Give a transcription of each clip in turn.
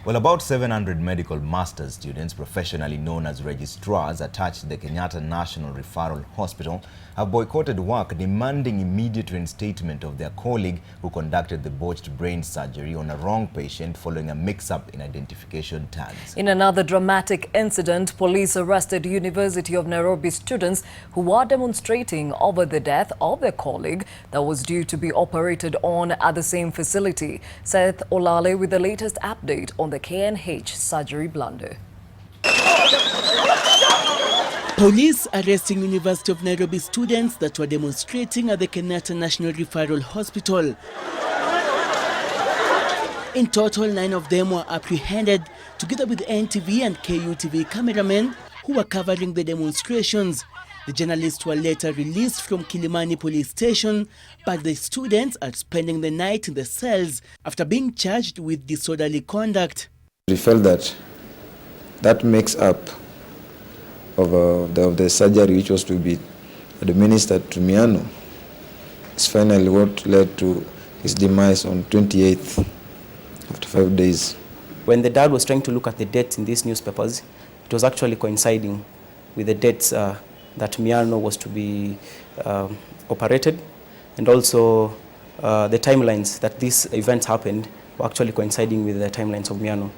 Well, about 700 medical master's students, professionally known as registrars, attached to the Kenyatta National Referral Hospital, have boycotted work, demanding immediate reinstatement of their colleague who conducted the botched brain surgery on a wrong patient following a mix-up in identification tags. In another dramatic incident, police arrested University of Nairobi students who were demonstrating over the death of their colleague that was due to be operated on at the same facility. Seth Olale with the latest update on the KNH surgery blunder. Police arresting University of Nairobi students that were demonstrating at the Kenyatta National Referral Hospital. In total, 9 of them were apprehended, together with NTV and KUTV cameramen who were covering the demonstrations. The journalists were later released from Kilimani police station, but the students are spending the night in the cells after being charged with disorderly conduct. We felt that that mix-up of the surgery which was to be administered to Miano is finally what led to his demise on 28th after 5 days. When the dad was trying to look at the dates in these newspapers, it was actually coinciding with the dates that Miano was to be operated, and also the timelines that these events happened were actually coinciding with the timelines of Miano.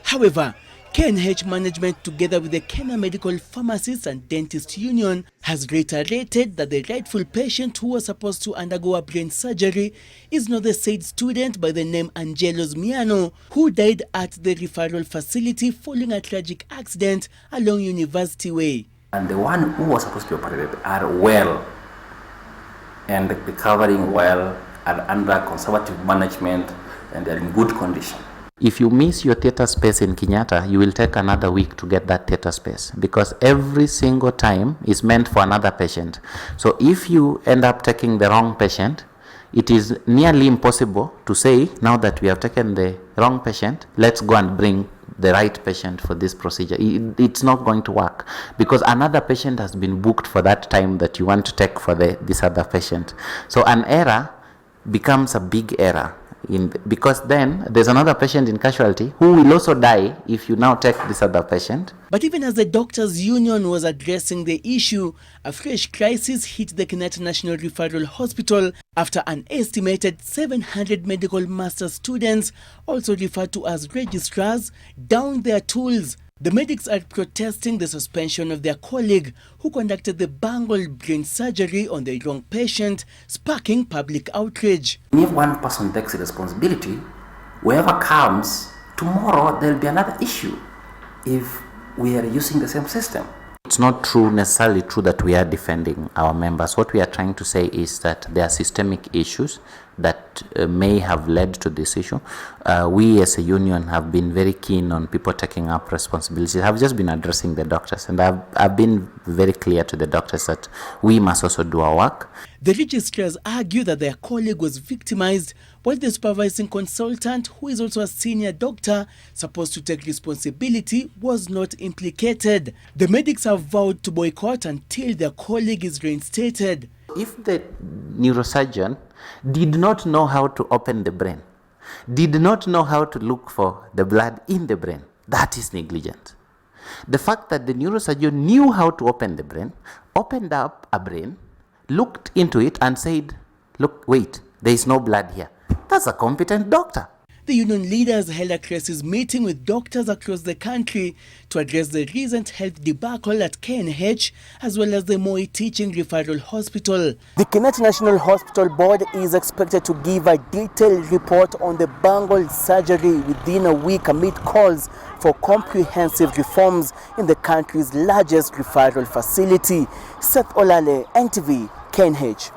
However, KNH management, together with the Kenya Medical Pharmacists and Dentists Union, has reiterated that the rightful patient who was supposed to undergo a brain surgery is not the said student by the name Angelos Miano, who died at the referral facility following a tragic accident along University Way. And the one who was supposed to be operated are well and recovering well, are under conservative management, and they are in good condition. If you miss your theater space in Kenyatta, you will take another week to get that theater space, because every single time is meant for another patient. So if you end up taking the wrong patient, it is nearly impossible to say, now that we have taken the wrong patient, let's go and bring the right patient for this procedure. It's not going to work, because another patient has been booked for that time that you want to take for this other patient. So an error becomes a big error, because then there's another patient in casualty who will also die if you now take this other patient. But even as the doctors' union was addressing the issue, a fresh crisis hit the Kenyatta National Referral Hospital after an estimated 700 medical master students, also referred to as registrars, downed their tools. The medics are protesting the suspension of their colleague who conducted the bungled brain surgery on the wrong patient, sparking public outrage. If one person takes responsibility, whoever comes, tomorrow there will be another issue if we are using the same system. It's not necessarily true that we are defending our members. What we are trying to say is that there are systemic issues that may have led to this issue. We as a union have been very keen on people taking up responsibilities. I've just been addressing the doctors, and I've been very clear to the doctors that we must also do our work. The registrars argue that their colleague was victimized, while the supervising consultant, who is also a senior doctor supposed to take responsibility, was not implicated. The medics have vowed to boycott until their colleague is reinstated. If the neurosurgeon did not know how to open the brain, did not know how to look for the blood in the brain, that is negligent. The fact that the neurosurgeon knew how to open the brain, opened up a brain, looked into it and said, look, wait, there is no blood here. That's a competent doctor. The union leaders held a crisis meeting with doctors across the country to address the recent health debacle at KNH, as well as the Moi Teaching Referral Hospital. The Kenyatta National Hospital Board is expected to give a detailed report on the bungled surgery within a week amid calls for comprehensive reforms in the country's largest referral facility. Seth Olale, NTV, KNH.